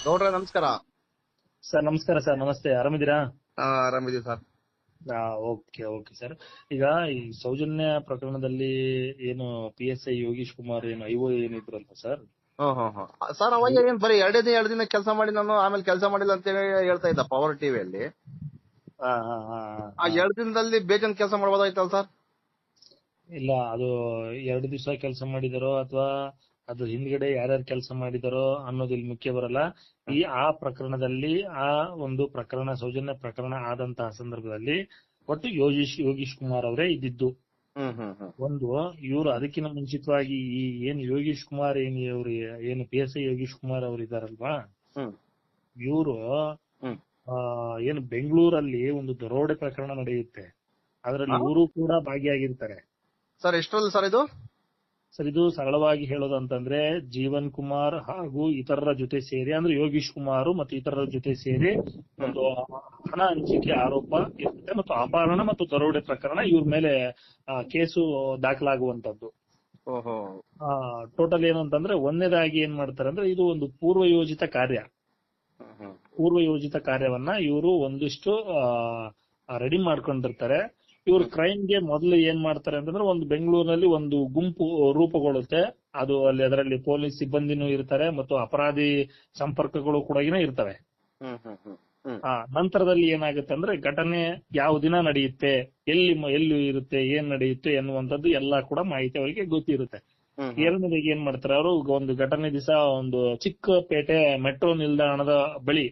ಗೌಡ್ರ ನಮಸ್ಕಾರ. ಸರ್ ನಮಸ್ಕಾರ ಸರ್. ನಮಸ್ತೆ, ಆರಾಮಿದ್ದೀರಾ? ಆರಾಮಿದೀವಿ ಸರ್. Okay okay sir. ಈಗ ಈ ಸೌಜನ್ಯ ಪ್ರಕರಣದಲ್ಲಿ ಏನು PSI ಯೋಗೀಶ್ ಕುಮಾರ್ ಏನು IO ಏನಿದ್ರಲ್ಲ ಸರ್, ಸರ್ ಅವಾಗ ಏನ್ ಬರೀ ಎರಡು ದಿನ ಕೆಲಸ ಮಾಡಿ ನಾನು ಆಮೇಲೆ ಕೆಲಸ ಮಾಡಿಲ್ಲ ಅಂತ ಹೇಳ್ತಾ ಇದ್ದ ಪವರ್ ಟಿವಿಯಲ್ಲಿ. ಆ 2 ದಿನದಲ್ಲಿ ಬೇಜಾನ್ ಕೆಲಸ ಮಾಡ್ಬೋದಾಯ್ತಲ್ಲ ಸರ್? ಇಲ್ಲ, ಅದು 2 ದಿವಸ ಕೆಲಸ ಮಾಡಿದಾರೋ ಅಥವಾ ಅದು ಹಿಂದ್ಗಡೆ ಯಾರ್ಯಾರು ಕೆಲಸ ಮಾಡಿದಾರೋ ಅನ್ನೋದು ಇಲ್ಲಿ ಮುಖ್ಯ ಬರಲ್ಲ. ಆ ಪ್ರಕರಣದಲ್ಲಿ ಆ ಒಂದು ಪ್ರಕರಣ ಸೌಜನ್ಯ ಪ್ರಕರಣ ಆದಂತಹ ಸಂದರ್ಭದಲ್ಲಿ ಒಟ್ಟು ಯೋಗೀಶ್ ಕುಮಾರ್ ಅವರೇ ಇದ್ದಿದ್ದು. ಒಂದು ಇವರು ಅದಕ್ಕಿಂತ ಮುಂಚಿತವಾಗಿ ಈ ಏನು ಯೋಗೀಶ್ ಕುಮಾರ್ ಏನು PSI ಯೋಗೀಶ್ ಕುಮಾರ್ ಅವರು ಇದಾರಲ್ವಾ, ಇವರು ಏನು ಬೆಂಗಳೂರಲ್ಲಿ ಒಂದು ದರೋಡೆ ಪ್ರಕರಣ ನಡೆಯುತ್ತೆ, ಅದರಲ್ಲಿ ಇವರು ಕೂಡ ಭಾಗಿಯಾಗಿರ್ತಾರೆ. ಸರ್ ಎಷ್ಟರಲ್ಲಿ ಸರ್ ಇದು? ಸರ್ ಇದು ಸರಳವಾಗಿ ಹೇಳೋದಂತಂದ್ರೆ ಜೀವನ್ ಕುಮಾರ್ ಹಾಗೂ ಇತರರ ಜೊತೆ ಸೇರಿ, ಅಂದ್ರೆ ಯೋಗೀಶ್ ಕುಮಾರ್ ಮತ್ತು ಇತರರ ಜೊತೆ ಸೇರಿ ಒಂದು ಹಣ ಹಂಚಿಕೆ ಆರೋಪ ಇರುತ್ತೆ ಮತ್ತು ಅಪಹರಣ ಮತ್ತು ದರೋಡೆ ಪ್ರಕರಣ ಇವ್ರ ಮೇಲೆ ಕೇಸು ದಾಖಲಾಗುವಂತದ್ದು. ಟೋಟಲ್ ಏನು ಅಂತಂದ್ರೆ ಒಂದನೇದಾಗಿ ಏನ್ ಮಾಡ್ತಾರೆ ಅಂದ್ರೆ ಇದು ಒಂದು ಪೂರ್ವಯೋಜಿತ ಕಾರ್ಯವನ್ನ ಇವರು ಒಂದಿಷ್ಟು ರೆಡಿ ಮಾಡ್ಕೊಂಡಿರ್ತಾರೆ. ಇವರು ಕ್ರೈಮ್ಗೆ ಮೊದಲು ಏನ್ ಮಾಡ್ತಾರೆ ಅಂತಂದ್ರೆ ಒಂದು ಬೆಂಗಳೂರಿನಲ್ಲಿ ಒಂದು ಗುಂಪು ರೂಪುಗೊಳ್ಳುತ್ತೆ. ಅದು ಅದರಲ್ಲಿ ಪೊಲೀಸ್ ಸಿಬ್ಬಂದಿನೂ ಇರ್ತಾರೆ ಮತ್ತು ಅಪರಾಧಿ ಸಂಪರ್ಕಗಳು ಕೂಡ ಇರ್ತವೆ. ನಂತರದಲ್ಲಿ ಏನಾಗುತ್ತೆ ಅಂದ್ರೆ ಘಟನೆ ಯಾವ ದಿನ ನಡೆಯುತ್ತೆ, ಎಲ್ಲಿ ಇರುತ್ತೆ, ಏನ್ ನಡೆಯುತ್ತೆ ಎನ್ನುವಂಥದ್ದು ಎಲ್ಲಾ ಕೂಡ ಮಾಹಿತಿ ಅವರಿಗೆ ಗೊತ್ತಿರುತ್ತೆ. ಎರಡನೇದಾಗಿ ಏನ್ ಮಾಡ್ತಾರೆ, ಅವರು ಒಂದು ಘಟನೆ ದಿವಸ ಒಂದು ಚಿಕ್ಕಪೇಟೆ ಮೆಟ್ರೋ ನಿಲ್ದಾಣದ ಬಳಿ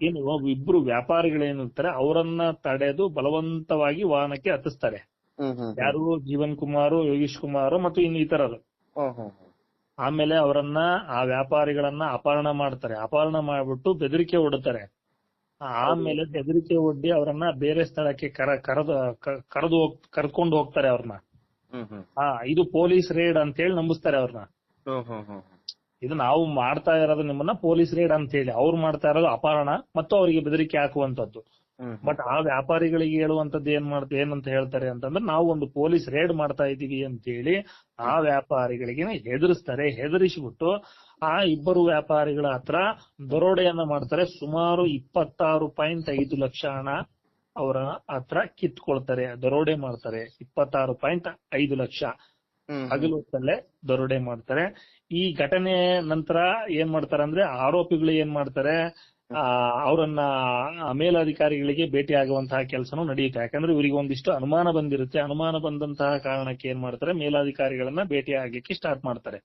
ಏನು ಇಬ್ರು ವ್ಯಾಪಾರಿಗಳೇನಿರ್ತಾರೆ ಅವರನ್ನ ತಡೆದು ಬಲವಂತವಾಗಿ ವಾಹನಕ್ಕೆ ಹತ್ತಿಸ್ತಾರೆ. ಯಾರು? ಜೀವನ್ ಕುಮಾರ್, ಯೋಗೀಶ್ ಕುಮಾರ್ ಮತ್ತು ಇನ್ನು ಇತರರು. ಆಮೇಲೆ ಅವರನ್ನ ಆ ವ್ಯಾಪಾರಿಗಳನ್ನ ಅಪಹರಣ ಮಾಡ್ಬಿಟ್ಟು ಬೆದರಿಕೆ ಆಮೇಲೆ ಬೆದರಿಕೆ ಒಡ್ಡಿ ಅವರನ್ನ ಬೇರೆ ಸ್ಥಳಕ್ಕೆ ಕರ್ಕೊಂಡು ಹೋಗ್ತಾರೆ ಅವ್ರನ್ನ. ಇದು ಪೊಲೀಸ್ ರೇಡ್ ಅಂತ ಹೇಳಿ ನಂಬಿಸ್ತಾರೆ ಅವ್ರನ್ನ. ಇದು ನಾವು ಮಾಡ್ತಾ ಇರೋದು ನಿಮ್ಮನ್ನ ಪೊಲೀಸ್ ರೇಡ್ ಅಂತ ಹೇಳಿ, ಅವ್ರು ಮಾಡ್ತಾ ಇರೋದು ಅಪಹರಣ ಮತ್ತು ಅವರಿಗೆ ಬೆದರಿಕೆ ಹಾಕುವಂತದ್ದು. ಬಟ್ ಆ ವ್ಯಾಪಾರಿಗಳಿಗೆ ಹೇಳುವಂತದ್ದು ಏನಂತ ಹೇಳ್ತಾರೆ ಅಂತಂದ್ರೆ ನಾವು ಒಂದು ಪೊಲೀಸ್ ರೇಡ್ ಮಾಡ್ತಾ ಇದೀವಿ ಅಂತ ಹೇಳಿ ಆ ವ್ಯಾಪಾರಿಗಳಿಗೆ ಹೆದರಿಸಿಬಿಟ್ಟು ಆ ಇಬ್ಬರು ವ್ಯಾಪಾರಿಗಳ ಹತ್ರ ದರೋಡೆಯನ್ನ ಮಾಡ್ತಾರೆ. ಸುಮಾರು 26.5 ಲಕ್ಷ ಹಣ ಅವರ ಹತ್ರ ಕಿತ್ಕೊಳ್ತಾರೆ, ದರೋಡೆ ಮಾಡ್ತಾರೆ. 26.5 ಲಕ್ಷ ಹಗಲು ಹೊತ್ತಲ್ಲೇ ದರೋಡೆ ಮಾಡ್ತಾರೆ. ಈ ಘಟನೆ ನಂತರ ಏನ್ ಮಾಡ್ತಾರೆ ಅಂದ್ರೆ ಆರೋಪಿಗಳು ಏನ್ ಮಾಡ್ತಾರೆ, ಅವರನ್ನ ಮೇಲಧಿಕಾರಿಗಳಿಗೆ ಭೇಟಿ ಆಗುವಂತಹ ಕೆಲಸನೂ ನಡೆಯುತ್ತೆ. ಯಾಕಂದ್ರೆ ಇವರಿಗೆ ಒಂದಿಷ್ಟು ಅನುಮಾನ ಬಂದಿರುತ್ತೆ. ಅನುಮಾನ ಬಂದಂತಹ ಕಾರಣಕ್ಕೆ ಏನ್ ಮಾಡ್ತಾರೆ, ಮೇಲಧಿಕಾರಿಗಳನ್ನ ಭೇಟಿ ಆಗ್ಲಿಕ್ಕೆ ಸ್ಟಾರ್ಟ್ ಮಾಡ್ತಾರೆ.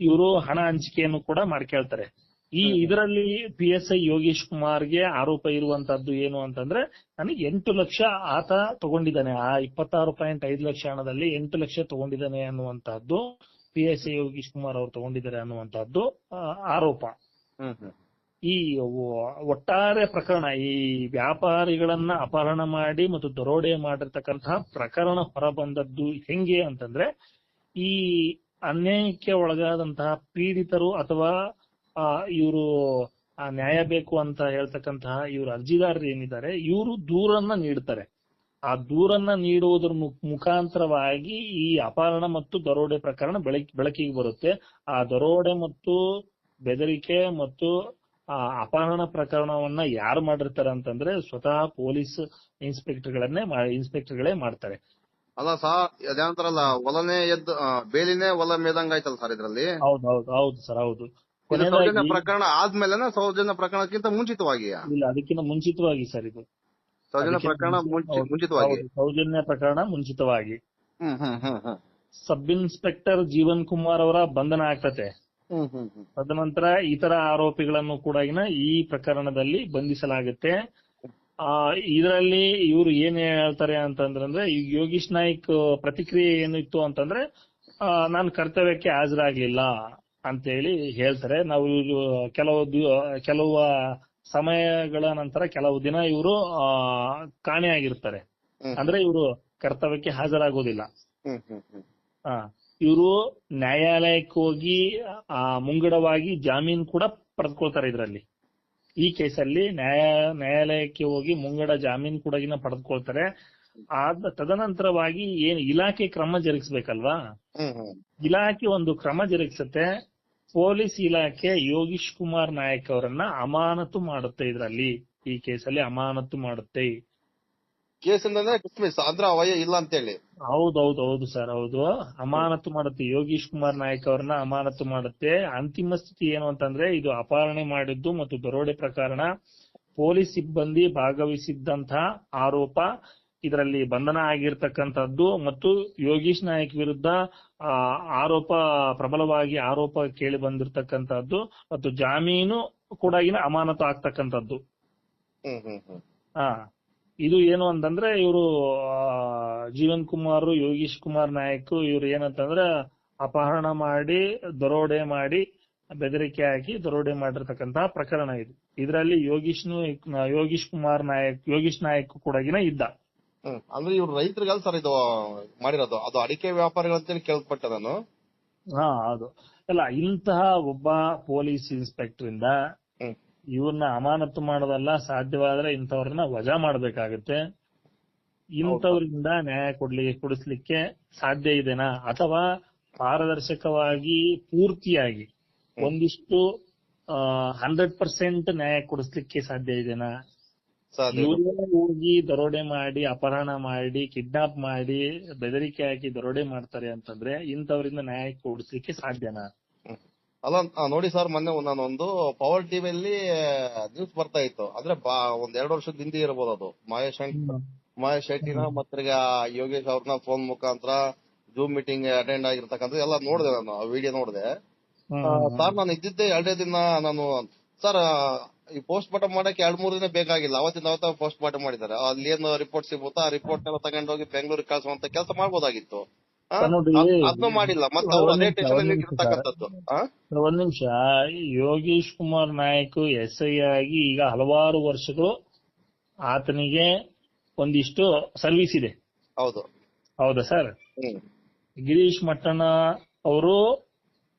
ಇವರು ಹಣ ಹಂಚಿಕೆಯನ್ನು ಕೂಡ ಮಾಡ್ಕೊಳ್ತಾರೆ. ಇದರಲ್ಲಿ PSI ಯೋಗೀಶ್ ಕುಮಾರ್ಗೆ ಆರೋಪ ಇರುವಂತದ್ದು ಏನು ಅಂತಂದ್ರೆ ನನಗೆ 8 ಲಕ್ಷ ಆತ ತಗೊಂಡಿದ್ದಾನೆ, ಆ 26.5 ಲಕ್ಷ ಹಣದಲ್ಲಿ 8 ಲಕ್ಷ ತಗೊಂಡಿದ್ದಾನೆ ಅನ್ನುವಂತಹದ್ದು PSI ಯೋಗೀಶ್ ಕುಮಾರ್ ಅವರು ತಗೊಂಡಿದ್ದಾರೆ ಅನ್ನುವಂತಹದ್ದು ಆರೋಪ. ಈ ಒಟ್ಟಾರೆ ಪ್ರಕರಣ, ಈ ವ್ಯಾಪಾರಿಗಳನ್ನ ಅಪಹರಣ ಮಾಡಿ ಮತ್ತು ದರೋಡೆ ಮಾಡಿರ್ತಕ್ಕಂತಹ ಪ್ರಕರಣ ಹೊರಬಂದದ್ದು ಹೆಂಗೆ ಅಂತಂದ್ರೆ, ಈ ಅನ್ಯಾಯಕ್ಕೆ ಒಳಗಾದಂತಹ ಪೀಡಿತರು ಅಥವಾ ಇವರು ನ್ಯಾಯ ಬೇಕು ಅಂತ ಹೇಳ್ತಕ್ಕಂತಹ ಇವರು ಅರ್ಜಿದಾರರು ಏನಿದ್ದಾರೆ, ಇವರು ದೂರನ್ನ ನೀಡ್ತಾರೆ. ಆ ದೂರನ್ನ ನೀಡುವುದರ ಮುಖಾಂತರವಾಗಿ ಈ ಅಪಹರಣ ಮತ್ತು ದರೋಡೆ ಪ್ರಕರಣ ಬೆಳಕಿಗೆ ಬರುತ್ತೆ. ಆ ದರೋಡೆ ಮತ್ತು ಬೆದರಿಕೆ ಮತ್ತು ಅಪಹರಣ ಪ್ರಕರಣವನ್ನ ಯಾರು ಮಾಡಿರ್ತಾರೆ ಅಂತಂದ್ರೆ ಸ್ವತಃ ಪೊಲೀಸ್ ಇನ್ಸ್ಪೆಕ್ಟರ್ಗಳೇ ಮಾಡ್ತಾರೆ. ಅಲ್ಲ ಸರ್, ಅದೇನಂತಾರಲ್ಲ ಒಲನೆ ಎದ್ದು ಬೇಲಿನೇ ಒಲ ಮೇದಂಗ ಆಯ್ತಲ್ಲ ಸರ್ ಇದ್ರಲ್ಲಿ. ಹೌದು ಸರ್, ಹೌದು. ಸೌಜನ್ಯ ಪ್ರಕರಣ ಆದ್ಮೇಲೆ ಸೌಜನ್ಯ ಪ್ರಕರಣಕ್ಕಿಂತ ಮುಂಚಿತವಾಗಿ? ಇಲ್ಲ, ಅದಕ್ಕಿಂತ ಮುಂಚಿತವಾಗಿ ಸರ್. ಇದು ಸೌಜನ್ಯ ಪ್ರಕರಣ ಮುಂಚಿತವಾಗಿ. ಸೌಜನ್ಯ ಪ್ರಕರಣ ಮುಂಚಿತವಾಗಿ ಸಬ್ ಇನ್ಸ್ಪೆಕ್ಟರ್ ಜೀವನ್ ಕುಮಾರ್ ಅವರ ಬಂಧನ ಆಗ್ತತೆ. ತದನಂತರ ಇತರ ಆರೋಪಿಗಳನ್ನು ಕೂಡ ಈ ಪ್ರಕರಣದಲ್ಲಿ ಬಂಧಿಸಲಾಗುತ್ತೆ. ಇದರಲ್ಲಿ ಇವರು ಏನ್ ಹೇಳ್ತಾರೆ ಅಂತಂದ್ರೆ, ಈ ಯೋಗೀಶ್ ನಾಯ್ಕ್ ಪ್ರತಿಕ್ರಿಯೆ ಏನಿತ್ತು ಅಂತಂದ್ರೆ, ನಾನು ಕರ್ತವ್ಯಕ್ಕೆ ಹಾಜರಾಗ್ಲಿಲ್ಲ ಅಂತೇಳಿ ಹೇಳ್ತಾರೆ. ನಾವು ಕೆಲವು ಸಮಯಗಳ ನಂತರ ಕೆಲವು ದಿನ ಇವರು ಕಾಣೆಯಾಗಿರ್ತಾರೆ. ಅಂದ್ರೆ ಇವರು ಕರ್ತವ್ಯಕ್ಕೆ ಹಾಜರಾಗೋದಿಲ್ಲ. ಇವರು ನ್ಯಾಯಾಲಯಕ್ಕೆ ಹೋಗಿ ಮುಂಗಡವಾಗಿ ಜಾಮೀನು ಕೂಡ ಪಡೆದುಕೊಳ್ತಾರೆ. ಇದರಲ್ಲಿ ಈ ಕೇಸಲ್ಲಿ ನ್ಯಾಯಾಲಯಕ್ಕೆ ಹೋಗಿ ಮುಂಗಡ ಜಾಮೀನು ಕೂಡ ಪಡೆದುಕೊಳ್ತಾರೆ. ತದನಂತರವಾಗಿ ಏನ್ ಇಲಾಖೆ ಕ್ರಮ ಜರುಗಿಸ್ಬೇಕಲ್ವಾ, ಇಲಾಖೆ ಒಂದು ಕ್ರಮ ಜರುಗಿಸುತ್ತೆ. ಪೊಲೀಸ್ ಇಲಾಖೆ ಯೋಗೀಶ್ ಕುಮಾರ್ ನಾಯಕ್ ಅವರನ್ನ ಅಮಾನತು ಮಾಡುತ್ತೆ. ಇದರಲ್ಲಿ ಈ ಕೇಸಲ್ಲಿ ಅಮಾನತು ಮಾಡುತ್ತೆ. ಕೇಸಿಂದ ಡಿಸ್ಮಿಸ್ ಅಂದ್ರೆ ವಯ ಇಲ್ಲ ಅಂತ ಹೇಳಿ. ಹೌದು ಸರ್, ಹೌದು. ಅಮಾನತು ಮಾಡುತ್ತೆ. ಯೋಗೀಶ್ ಕುಮಾರ್ ನಾಯಕ್ ಅವರನ್ನ ಅಮಾನತು ಮಾಡುತ್ತೆ. ಅಂತಿಮ ಸ್ಥಿತಿ ಏನು ಅಂತಂದ್ರೆ, ಇದು ಅಪಹರಣೆ ಮಾಡಿದ್ದು ಮತ್ತು ದರೋಡೆ ಪ್ರಕರಣ, ಪೊಲೀಸ್ ಸಿಬ್ಬಂದಿ ಭಾಗವಹಿಸಿದ್ದಂತಹ ಆರೋಪ, ಇದರಲ್ಲಿ ಬಂಧನ ಆಗಿರ್ತಕ್ಕಂಥದ್ದು ಮತ್ತು ಯೋಗೀಶ್ ನಾಯಕ್ ವಿರುದ್ಧ ಆರೋಪ ಪ್ರಬಲವಾಗಿ ಆರೋಪ ಕೇಳಿ ಬಂದಿರತಕ್ಕಂಥದ್ದು ಮತ್ತು ಜಾಮೀನು ಕೂಡ ಅಮಾನತು ಆಗ್ತಕ್ಕಂಥದ್ದು. ಇದು ಏನು ಅಂತಂದ್ರೆ, ಇವರು ಜೀವನ್ ಕುಮಾರ್, ಯೋಗೀಶ್ ಕುಮಾರ್ ನಾಯಕ್ ಇವ್ರು ಏನಂತಂದ್ರೆ ಅಪಹರಣ ಮಾಡಿ ದರೋಡೆ ಮಾಡಿ ಬೆದರಿಕೆ ಹಾಕಿ ದರೋಡೆ ಮಾಡಿರ್ತಕ್ಕಂತಹ ಪ್ರಕರಣ ಇದು. ಇದರಲ್ಲಿ ಯೋಗೀಶ್ ನಾಯಕ್ ಕೂಡ ಇದ್ದ. ಅಂದ್ರೆ ಇವ್ರು ರೈತರಿಗಲ್ಲ ಸರ್ ಇದು ಮಾಡಿರೋದು, ಅದು ಅಡಿಕೆ ವ್ಯಾಪಾರಿಗಳಂತ ಕೇಳ್ಪಟ್ಟೆ ನಾನು. ಅದು ಅಲ್ಲ, ಇಂತಹ ಒಬ್ಬ ಪೊಲೀಸ್ ಇನ್ಸ್ಪೆಕ್ಟರ್ ಇಂದ ಇವ್ರನ್ನ ಅಮಾನತು ಮಾಡೋದಲ್ಲ, ಸಾಧ್ಯವಾದ್ರೆ ಇಂಥವ್ರನ್ನ ವಜಾ ಮಾಡಬೇಕಾಗುತ್ತೆ. ಇಂಥವ್ರಿಂದ ನ್ಯಾಯ ಕೊಡಿಸ್ಲಿಕ್ಕೆ ಸಾಧ್ಯ ಇದೆನಾ, ಅಥವಾ ಪಾರದರ್ಶಕವಾಗಿ ಪೂರ್ತಿಯಾಗಿ ಒಂದಿಷ್ಟು 100% ನ್ಯಾಯ ಕೊಡಿಸ್ಲಿಕ್ಕೆ ಸಾಧ್ಯ ಇದೆನಾ? ಇವರೇ ಹೋಗಿ ದರೋಡೆ ಮಾಡಿ, ಅಪಹರಣ ಮಾಡಿ, ಕಿಡ್ನಾಪ್ ಮಾಡಿ, ಬೆದರಿಕೆ ಹಾಕಿ ದರೋಡೆ ಮಾಡ್ತಾರೆ ಅಂತಂದ್ರೆ ಇಂಥವರಿಂದ ನ್ಯಾಯ ಕೊಡಿಸ್ಲಿಕ್ಕೆ ಸಾಧ್ಯನಾ? ಅಲ್ಲ ನೋಡಿ ಸರ್, ಮೊನ್ನೆ ನಾನೊಂದು ಪವರ್ ಟಿವಿಯಲ್ಲಿ ನ್ಯೂಸ್ ಬರ್ತಾ ಇತ್ತು. ಅಂದ್ರೆ ಒಂದ್ 2 ವರ್ಷದ ಹಿಂದೆ ಇರಬಹುದು ಅದು. ಮಹೇಶ್ ಶೆಟ್ಟಿನ ಮತ್ತೀಗ ಯೋಗೇಶ್ ಅವ್ರನ್ನ ಫೋನ್ ಮುಖಾಂತರ ಜೂಮ್ ಮೀಟಿಂಗ್ ಅಟೆಂಡ್ ಆಗಿರ್ತಕ್ಕಂಥ ಎಲ್ಲ ನೋಡಿದೆ. ನಾನು ಆ ವಿಡಿಯೋ ನೋಡಿದೆ ಸರ್. ನಾನು ಇದ್ದಿದ್ದೆ 2 ದಿನ. ನಾನು ಸರ್ ಈ ಪೋಸ್ಟ್ ಮಾರ್ಟಮ್ ಮಾಡಕ್ಕೆ 2-3 ದಿನ ಬೇಕಾಗಿಲ್ಲ. ಅವತ್ತ ಪೋಸ್ಟ್ ಮಾರ್ಟಮ್ ಮಾಡಿದ್ದಾರೆ. ಅಲ್ಲಿ ಏನು ರಿಪೋರ್ಟ್ ಸಿಗುತ್ತಾ, ಆ ರಿಪೋರ್ಟ್ ಎಲ್ಲ ತಗೊಂಡೋಗಿ ಬೆಂಗಳೂರಿಗೆ ಕಳಿಸುವಂತ ಕೆಲಸ ಮಾಡ್ಬೋದಾಗಿತ್ತು. ಅದನ್ನು ಮಾಡಿಲ್ಲ. ಮತ್ತೆ ಅವ್ರು ಅದೇ ಟೆನ್ಷನ್ ಅಲ್ಲಿ ಇರ್ತಕ್ಕಂಥದ್ದು. ಒಂದ್ ನಿಮಿಷ. ಯೋಗೀಶ್ ಕುಮಾರ್ ನಾಯಕ್ SI ಆಗಿ ಈಗ ಹಲವಾರು ವರ್ಷಗಳು ಆತನಿಗೆ ಒಂದಿಷ್ಟು ಸರ್ವಿಸ್ ಇದೆ. ಹೌದಾ ಸರ್? ಗಿರೀಶ್ ಮಟ್ಟಣ್ಣ ಅವರು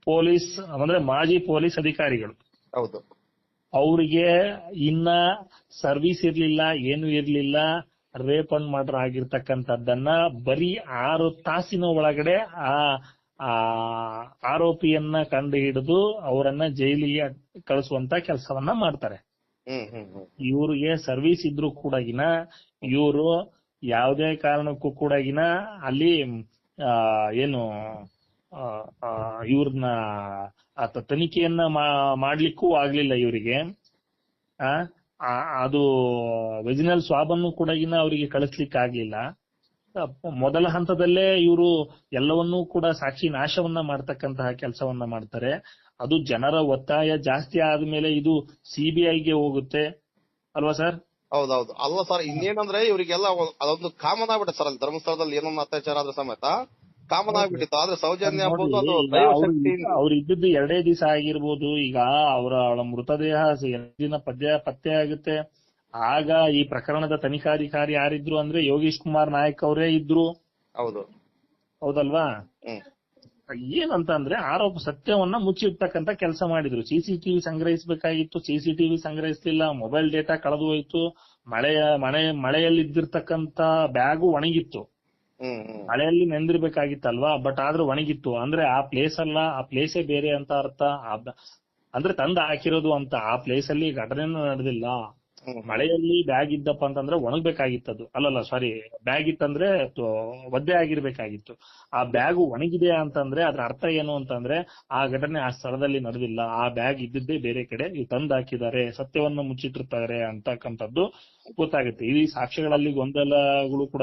ಪೊಲೀಸ್ ಅಂದ್ರೆ ಮಾಜಿ ಪೊಲೀಸ್ ಅಧಿಕಾರಿಗಳು. ಅವರಿಗೆ ಇನ್ನ ಸರ್ವಿಸ್ ಇರ್ಲಿಲ್ಲ, ಏನು ಇರ್ಲಿಲ್ಲ. ರೇಪ್ ಅಂಡ್ ಮರ್ಡರ್ ಆಗಿರ್ತಕ್ಕಂಥದ್ದನ್ನ ಬರೀ 6 ತಾಸಿನ ಒಳಗಡೆ ಆ ಆರೋಪಿಯನ್ನ ಕಂಡು ಹಿಡಿದು ಅವರನ್ನ ಜೈಲಿಗೆ ಕಳಿಸುವಂತ ಕೆಲಸವನ್ನ ಮಾಡ್ತಾರೆ. ಇವ್ರಿಗೆ ಸರ್ವಿಸ್ ಇದ್ರು ಕೂಡ ಇವರು ಯಾವುದೇ ಕಾರಣಕ್ಕೂ ಕೂಡ ಅಲ್ಲಿ ಏನು ಇವ್ರನ್ನ ತನಿಖೆಯನ್ನ ಮಾಡ್ಲಿಕ್ಕೂ ಆಗ್ಲಿಲ್ಲ ಇವರಿಗೆ. ಅದು ವೆಜಿನಲ್ ಸ್ವಾಬನ್ನು ಕೂಡ ಅವರಿಗೆ ಕಳಿಸ್ಲಿಕ್ಕೆ ಆಗ್ಲಿಲ್ಲ. ಮೊದಲ ಹಂತದಲ್ಲೇ ಇವರು ಎಲ್ಲವನ್ನೂ ಕೂಡ ಸಾಕ್ಷಿ ನಾಶವನ್ನ ಮಾಡ್ತಕ್ಕಂತಹ ಕೆಲಸವನ್ನ ಮಾಡ್ತಾರೆ. ಅದು ಜನರ ಒತ್ತಾಯ ಜಾಸ್ತಿ ಆದ್ಮೇಲೆ ಇದು CBIಗೆ ಹೋಗುತ್ತೆ ಅಲ್ವಾ ಸರ್? ಹೌದೌದು. ಅಲ್ವಾ ಸರ್, ಇನ್ನೇನಂದ್ರೆ ಇವರಿಗೆಲ್ಲ ಅದೊಂದು ಕಾಮನ್ ಆಗ್ಬಿಟ್ಟೆ ಸರ್. ಅಲ್ಲಿ ಧರ್ಮಸ್ಥಳದಲ್ಲಿ ಏನೊಂದು ಅತ್ಯಾಚಾರ ಆದ್ರೆ ಸಮೇತ ಕಾಮನ್ ಆಗ್ಬಿಟ್ಟಿತ್ತು. ಆದ್ರೆ ಸೌಜನ್ಯ ಅವ್ರು ಇದ್ದದ್ದು 2 ದಿವಸ ಆಗಿರ್ಬೋದು. ಈಗ ಅವಳ ಮೃತದೇಹ 2 ದಿನ ಪತ್ತೆ ಆಗುತ್ತೆ. ಆಗ ಈ ಪ್ರಕರಣದ ತನಿಖಾಧಿಕಾರಿ ಯಾರಿದ್ರು ಅಂದ್ರೆ ಯೋಗೀಶ್ ಕುಮಾರ್ ನಾಯಕ್ ಅವರೇ ಇದ್ರು. ಹೌದಲ್ವಾ? ಏನಂತ ಅಂದ್ರೆ ಆರೋಪ ಸತ್ಯವನ್ನ ಮುಚ್ಚಿಡ್ತಕ್ಕಂತ ಕೆಲಸ ಮಾಡಿದ್ರು. CCTV ಸಂಗ್ರಹಿಸಬೇಕಾಗಿತ್ತು, CCTV ಸಂಗ್ರಹಿಸಲಿಲ್ಲ. ಮೊಬೈಲ್ ಡೇಟಾ ಕಳೆದು ಹೋಯ್ತು. ಮಳೆಯಲ್ಲಿದ್ದಿರ್ತಕ್ಕಂತ ಬ್ಯಾಗು ಒಣಗಿತ್ತು. ಮಳೆಯಲ್ಲಿ ನೆಂದಿರ್ಬೇಕಾಗಿತ್ತಲ್ವಾ, ಬಟ್ ಆದ್ರೂ ಒಣಗಿತ್ತು. ಅಂದ್ರೆ ಆ ಪ್ಲೇಸ್ ಅಲ್ಲ, ಆ ಪ್ಲೇಸೇ ಬೇರೆ ಅಂತ ಅರ್ಥ. ಅಂದ್ರೆ ತಂದು ಹಾಕಿರೋದು ಅಂತ. ಆ ಪ್ಲೇಸ್ ಅಲ್ಲಿ ಘಟನೆನೂ ನಡೆದಿಲ್ಲ. ಮಳೆಯಲ್ಲಿ ಬ್ಯಾಗ್ ಇದ್ದಪ್ಪ ಅಂತಂದ್ರೆ ಒಣಗ್ಬೇಕಾಗಿತ್ತದು. ಅಲ್ಲಲ್ಲ ಸಾರಿ, ಬ್ಯಾಗ್ ಇತ್ತಂದ್ರೆ ಒದ್ದೆ ಆಗಿರ್ಬೇಕಾಗಿತ್ತು. ಆ ಬ್ಯಾಗು ಒಣಗಿದೆ ಅಂತಂದ್ರೆ ಅದ್ರ ಅರ್ಥ ಏನು ಅಂತಂದ್ರೆ ಆ ಘಟನೆ ಆ ಸ್ಥಳದಲ್ಲಿ ನಡೆದಿಲ್ಲ. ಆ ಬ್ಯಾಗ್ ಇದ್ದಿದ್ದೇ ಬೇರೆ ಕಡೆ, ಇವು ತಂದು ಹಾಕಿದ್ದಾರೆ, ಸತ್ಯವನ್ನು ಮುಚ್ಚಿಟ್ಟಿರ್ತಾರೆ ಅಂತಕ್ಕಂಥದ್ದು ಗೊತ್ತಾಗುತ್ತೆ. ಈ ಸಾಕ್ಷ್ಯಗಳಲ್ಲಿ ಗೊಂದಲಗಳು ಕೂಡ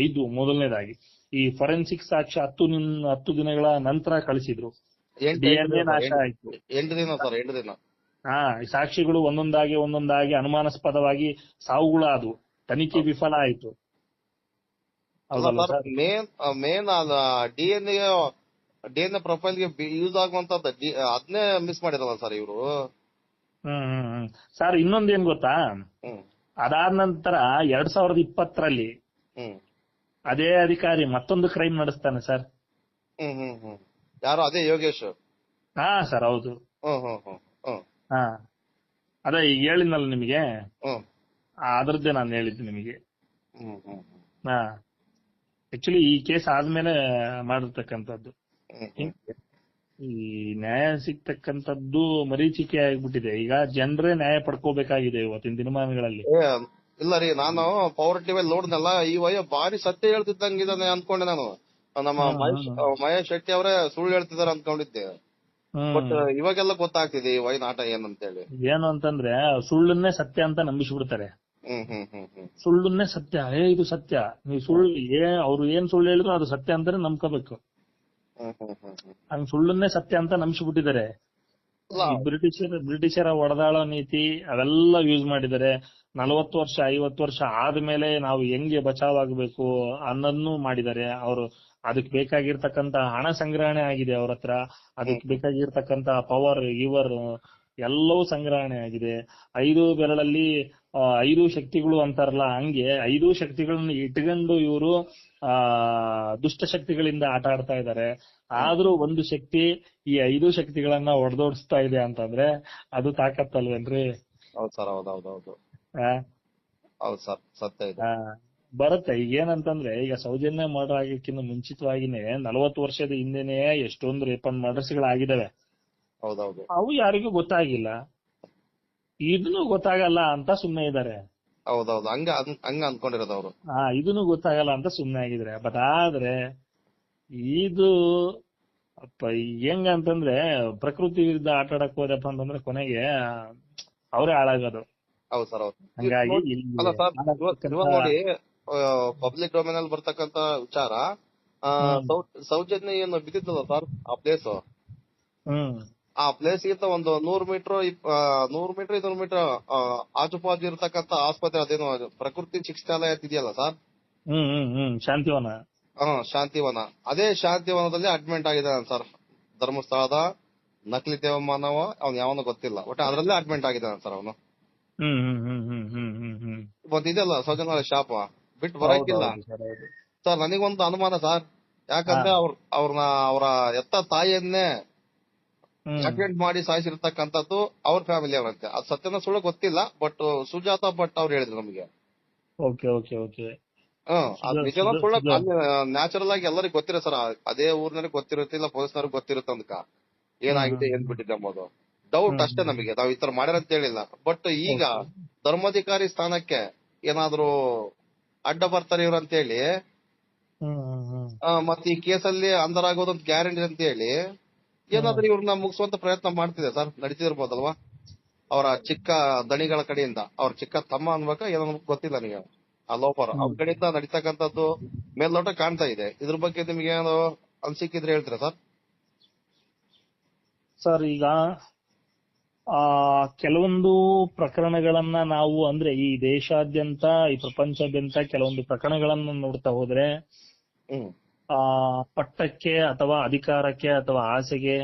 ಇದು ಮೊದಲನೇದಾಗಿ. ಈ ಫೊರೆನ್ಸಿಕ್ ಸಾಕ್ಷ್ಯ 10 ದಿನಗಳ ನಂತರ ಕಳಿಸಿದ್ರು. DNA ನಾಶ ಆಯ್ತು. 8 ದಿನ. ಈ ಸಾಕ್ಷಿಗಳು ಒಂದೊಂದಾಗಿ ಅನುಮಾನಾಸ್ಪದವಾಗಿ ಸಾವುಗಳಾದವು. ತನಿಖೆ ವಿಫಲ ಆಯ್ತು. ಮೇನ್ DNA ಪ್ರೊಫೈಲ್ ಗೆ ಯೂಸ್ ಆಗುವಂತದ್ದು ಅದನ್ನೇ ಮಿಸ್ ಮಾಡಿರಲ್ಲ ಸರ್ ಇವರು. ಸರ್ ಇನ್ನೊಂದೇನ್ ಗೊತ್ತಾ, ಅದಾದ ನಂತರ 2020ರಲ್ಲಿ ಅದೇ ಅಧಿಕಾರಿ ಮತ್ತೊಂದು ಕ್ರೈಮ್ ನಡೆಸ್ತಾನೆ ಸರ್. ಯಾರು? ಅದೇ ಯೋಗೇಶ್? ಸರ್ ಹೌದು. ಅದೇ ಈಗ ಹೇಳಿದ್ನಲ್ಲ ನಿಮಗೆ, ಅದ್ರದ್ದೇ ನಾನು ಹೇಳಿದ್ದು ನಿಮಗೆ. ಆಕ್ಚುಲಿ ಈ ಕೇಸ್ ಆದ್ಮೇಲೆ ಮಾಡಿರ್ತಕ್ಕಂಥದ್ದು. ಈ ನ್ಯಾಯ ಸಿಗ್ತಕ್ಕಂಥದ್ದು ಮರೀಚಿಕೆ ಆಗ್ಬಿಟ್ಟಿದೆ. ಈಗ ಜನರೇ ನ್ಯಾಯ ಪಡ್ಕೋಬೇಕಾಗಿದೆ ಇವತ್ತಿನ ದಿನಮಾನಗಳಲ್ಲಿ. ಇಲ್ಲ ರೀ, ನಾನು ಪವರ್ ಟಿವಿ ನೋಡ್ದಲ್ಲ, ಈ ವಯ ಭಾರಿ ಸತ್ಯ ಹೇಳ್ತಿದ್ದಂಗಿದಾನೆ ಅನ್ಕೊಂಡೆ ನಾನು. ನಮ್ಮ ಮಹೇಶ್ ಶೆಟ್ಟಿ ಅವರೇ ಸುಳ್ಳು ಹೇಳ್ತಿದಾರೆ ಅನ್ಕೊಂಡಿದ್ದೆ. ಬಟ್ ಇವಾಗೆಲ್ಲ ಗೊತ್ತಾಗ್ತಿದೆ ಈ ವೈ ನಾಟ ಏನಂತೇಳಿ. ಏನು ಅಂತಂದ್ರೆ ಸುಳ್ಳನ್ನೇ ಸತ್ಯ ಅಂತ ನಂಬಿಸ್ಬಿಡ್ತಾರೆ. ಸುಳ್ಳನ್ನೇ ಸತ್ಯ, ಇದು ಸತ್ಯ, ನೀವು ಸುಳ್ಳು ಅವ್ರು ಏನ್ ಸುಳ್ಳು ಹೇಳಿದ್ರು ಅದು ಸತ್ಯ ಅಂತಾನೆ ನಂಬ್ಕೋಬೇಕು. ಹಂಗ್ ಸುಳ್ಳನ್ನೇ ಸತ್ಯ ಅಂತ ನಂಬಿಸ್ಬಿಟ್ಟಿದ್ದಾರೆ. ಬ್ರಿಟಿಷರ ಒಡೆದಾಳೋ ನೀತಿ ಅವೆಲ್ಲ ಯೂಸ್ ಮಾಡಿದ್ದಾರೆ. 40 ವರ್ಷ 50 ವರ್ಷ ಆದ್ಮೇಲೆ ನಾವು ಹೆಂಗೆ ಬಚಾವ್ ಆಗ್ಬೇಕು ಅನ್ನೋದನ್ನು ಮಾಡಿದ್ದಾರೆ ಅವರು. ಅದಕ್ಕೆ ಬೇಕಾಗಿರ್ತಕ್ಕಂತ ಹಣ ಸಂಗ್ರಹಣೆ ಆಗಿದೆ ಅವ್ರ ಹತ್ರ. ಅದಕ್ಕೆ ಬೇಕಾಗಿರ್ತಕ್ಕಂತ ಪವರ್ ಎಲ್ಲವೂ ಸಂಗ್ರಹಣೆ ಆಗಿದೆ. 5 ಬೆರಳಲ್ಲಿ 5 ಶಕ್ತಿಗಳು ಅಂತಾರಲ್ಲ, ಹಂಗೆ 5 ಶಕ್ತಿಗಳನ್ನ ಇಟ್ಕೊಂಡು ಇವರು ದುಷ್ಟ ಶಕ್ತಿಗಳಿಂದ ಆಟ ಆಡ್ತಾ ಇದ್ದಾರೆ. ಆದ್ರೂ ಒಂದು ಶಕ್ತಿ ಈ 5 ಶಕ್ತಿಗಳನ್ನ ಒಡೆದೋಡಿಸ್ತಾ ಇದೆ ಅಂತಂದ್ರೆ ಅದು ತಾಕತ್ತಲ್ವೇನ್ರಿ? ಹೌದು ಸರ್, ಹೌದೌದೌದು. ಹೌದು ಸರ್, ಸತ್ಯ ಇದೆ. ಬರುತ್ತೆ. ಈಗ ಏನಂತಂದ್ರೆ, ಈಗ ಸೌಜನ್ಯ ಮರ್ಡರ್ ಆಗಕ್ಕಿಂತ ಮುಂಚಿತವಾಗಿನೇ 40 ವರ್ಷದ ಹಿಂದೆನೆ ಎಷ್ಟೊಂದು ರೇಪ್ ಅಂಡ್ ಮರ್ಡರ್ಸ್ಗಳಾಗಿದ್ದಾವೆ. ಹೌದೌದು. ಅವು ಯಾರಿಗೂ ಗೊತ್ತಾಗಿಲ್ಲ, ಇದನ್ನು ಗೊತ್ತಾಗಲ್ಲ ಅಂತ ಸುಮ್ನೆ ಇದ್ದಾರೆ. ಹೌದೌದು, ಹಂಗ ಅನ್ಕೊಂಡಿರೋದು ಅವರು. ಇದನ್ನು ಗೊತ್ತಾಗಲ್ಲ ಅಂತ ಸುಮ್ನೆ ಆಗಿದ್ರೆ. ಬಟ್ ಆದ್ರೆ ಇದು ಹೆಂಗಂತಂದ್ರೆ ಪ್ರಕೃತಿ ವಿರುದ್ಧ ಆಟ ಆಡಕ್ ಹೋದಪ್ಪ ಅಂತಂದ್ರೆ ಕೊನೆಗೆ ಅವರೇ ಹಾಳಾಗೋದು. ಹೌದು ಸರ್, ಹೌದು. ಹಂಗಾಗಿ ಅಲ್ಲ ಸರ್, ಇವಾಗ ನೋಡಿ ಪಬ್ಲಿಕ್ ಡೊಮೇನ್ ಅಲ್ಲಿ ಬರ್ತಕ್ಕಂತ ವಿಚಾರ, ಸೌಜನ್ಯ ಏನು ಬಿದ್ದಿದ್ದಲ್ಲ ಸರ್ ಆ ಪ್ಲೇಸ್, ಆ ಪ್ಲೇಸ್ ಗಿಂತ ಒಂದು 100 ಮೀಟರ್ 200 ಮೀಟರ್ ಆಜುಬಾಜು ಇರತಕ್ಕಂತ ಆಸ್ಪತ್ರೆ, ಅದೇನು ಪ್ರಕೃತಿ ಚಿಕಿತ್ಸಾಲಯ ಇದೆಯಲ್ಲ ಸರ್, ಶಾಂತಿವನ. ಶಾಂತಿವನ. ಅದೇ ಶಾಂತಿವನದಲ್ಲಿ ಅಡ್ಮಿಟ್ ಆಗಿದ್ದಾನೆ ಸರ್. ಧರ್ಮಸ್ಥಳದ ನಕಲಿ ದೇವಮಾನವ ಅವ್ನು ಯಾವನೋ ಗೊತ್ತಿಲ್ಲ, ಒಟ್ಟು ಅದ್ರಲ್ಲೇ ಅಡ್ಮಿಟ್ ಆಗಿದ್ದಾನೆ ಸರ್ ಅವನು. ಮತ್ತೆ ಇದೆಲ್ಲ ಸೌಜನ್ಯ ಶಾಪ ಬಿಟ್ಟು ಬರಕ್ಕಿಲ್ಲ ಸರ್. ನನಗೊಂದು ಅನುಮಾನ ಸರ್, ಯಾಕಂದ್ರೆ ಅವರ ಎತ್ತ ತಾಯಿಯನ್ನೇ ಆಕ್ಸಿಡೆಂಟ್ ಮಾಡಿ ಸಾಯಿಸಿರ್ತಕ್ಕಂಥದ್ದು ಅವ್ರ ಫ್ಯಾಮಿಲಿ ಅವರಂತೆ. ಅದು ಸತ್ಯನ ಸುಳ್ಳು ಗೊತ್ತಿಲ್ಲ, ಬಟ್ ಸುಜಾತಾ ಭಟ್ ಅವ್ರು ಹೇಳಿದ್ರು ನಮಗೆ. ನಿಜನ ಸುಳ್ಳು ನ್ಯಾಚುರಲ್ ಆಗಿ ಎಲ್ಲರಿಗೂ ಗೊತ್ತಿರೋ ಸರ್, ಅದೇ ಊರ್ನಲ್ಲಿ ಗೊತ್ತಿರುತ್ತಿಲ್ಲ, ಪೊಲೀಸ್ನವ್ರಿಗೆ ಗೊತ್ತಿರುತ್ತೆ ಅಂದ್ಕ ಏನಾಗಿದೆ ಏನ್ ಬಿಟ್ಟಿದೆ ಎಂಬುದು ಡೌಟ್ ಅಷ್ಟೇ ನಮಗೆ. ನಾವ್ ಈ ತರ ಮಾಡ್ಯಾರ ಅಂತ ಹೇಳಿಲ್ಲ. ಬಟ್ ಈಗ ಧರ್ಮಾಧಿಕಾರಿ ಸ್ಥಾನಕ್ಕೆ ಏನಾದ್ರು ಅಡ್ಡ ಬರ್ತಾರೆ ಇವ್ರು ಅಂತ ಹೇಳಿ, ಮತ್ತೆ ಈ ಕೇಸಲ್ಲಿ ಅಂಧರಾಗೋದಂತ ಗ್ಯಾರಂಟಿ ಅಂತ ಹೇಳಿ ಏನಾದ್ರೂ ಇವ್ರನ್ನ ಮುಗಿಸುವಂತ ಪ್ರಯತ್ನ ಮಾಡ್ತಿದೆ ಸರ್. ನಡೀತಿರ್ಬೋದಲ್ವಾ ಅವರ ಚಿಕ್ಕ ದಣಿಗಳ ಕಡೆಯಿಂದ, ಅವ್ರ ಚಿಕ್ಕ ತಮ್ಮ ಅನ್ಬೇಕ ಏನೋ ಗೊತ್ತಿಲ್ಲ ನನಗೆ, ಆ ಲೋಪರ್ ಅವ್ರ ಕಡೆಯಿಂದ ನಡೀತಕ್ಕಂಥದ್ದು ಮೇಲ್ನೋಟ ಕಾಣ್ತಾ ಇದೆ. ಇದ್ರ ಬಗ್ಗೆ ನಿಮ್ಗೆ ಏನೋ ಅನ್ಸಿಕ್ಕಿದ್ರೆ ಹೇಳ್ತೀರಾ ಸರ್? ಸರ್, ಈಗ ಕೆಲವೊಂದು ಪ್ರಕರಣಗಳನ್ನ ನಾವು ಅಂದ್ರೆ ಈ ದೇಶಾದ್ಯಂತ ಈ ಪ್ರಪಂಚಾದ್ಯಂತ ಕೆಲವೊಂದು ಪ್ರಕರಣಗಳನ್ನ ನೋಡ್ತಾ ಹೋದ್ರೆ ಪಟ್ಟಕ್ಕೆ ಅಥವಾ ಅಧಿಕಾರಕ್ಕೆ ಅಥವಾ ಆಸೆಗೆ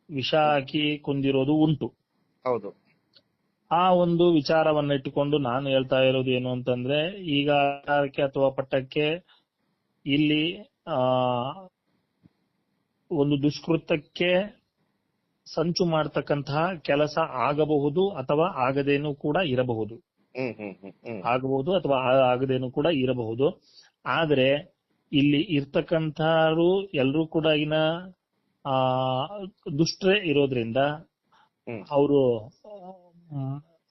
ವಿಷ ಹಾಕಿ ಕೊಂದಿರೋದು ಉಂಟು. ಹೌದು. ಆ ಒಂದು ವಿಚಾರವನ್ನ ಇಟ್ಟುಕೊಂಡು ನಾನು ಹೇಳ್ತಾ ಇರೋದು ಏನು ಅಂತಂದ್ರೆ, ಈಗ ಅಧಿಕಾರಕ್ಕೆ ಅಥವಾ ಪಟ್ಟಕ್ಕೆ ಇಲ್ಲಿ ಒಂದು ದುಷ್ಕೃತ್ಯಕ್ಕೆ ಸಂಚು ಮಾಡತಕ್ಕಂತಹ ಕೆಲಸ ಆಗಬಹುದು ಅಥವಾ ಆಗದೇನು ಕೂಡ ಇರಬಹುದು. ಆಗಬಹುದು ಅಥವಾ ಆಗದೇನು ಕೂಡ ಇರಬಹುದು. ಆದ್ರೆ ಇಲ್ಲಿ ಇರ್ತಕ್ಕಂಥವ್ರು ಎಲ್ರೂ ಕೂಡ ದುಷ್ಟರೇ ಇರೋದ್ರಿಂದ ಅವರು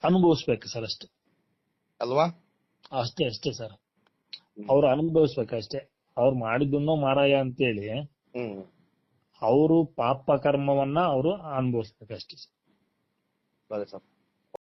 ಅನುಭವಿಸ್ಬೇಕು ಸರ್, ಅಷ್ಟೇ ಅಲ್ವಾ? ಅಷ್ಟೇ ಸರ್, ಅವ್ರು ಅನುಭವಿಸ್ಬೇಕಷ್ಟೇ. ಅವ್ರು ಮಾಡಿದ್ದನ್ನೋ ಮಾರಾಯ ಅಂತೇಳಿ ಅವರು ಪಾಪ ಕರ್ಮವನ್ನ ಅವರು ಅನುಭವಿಸ್ಬೇಕಷ್ಟೇ ಸರ್.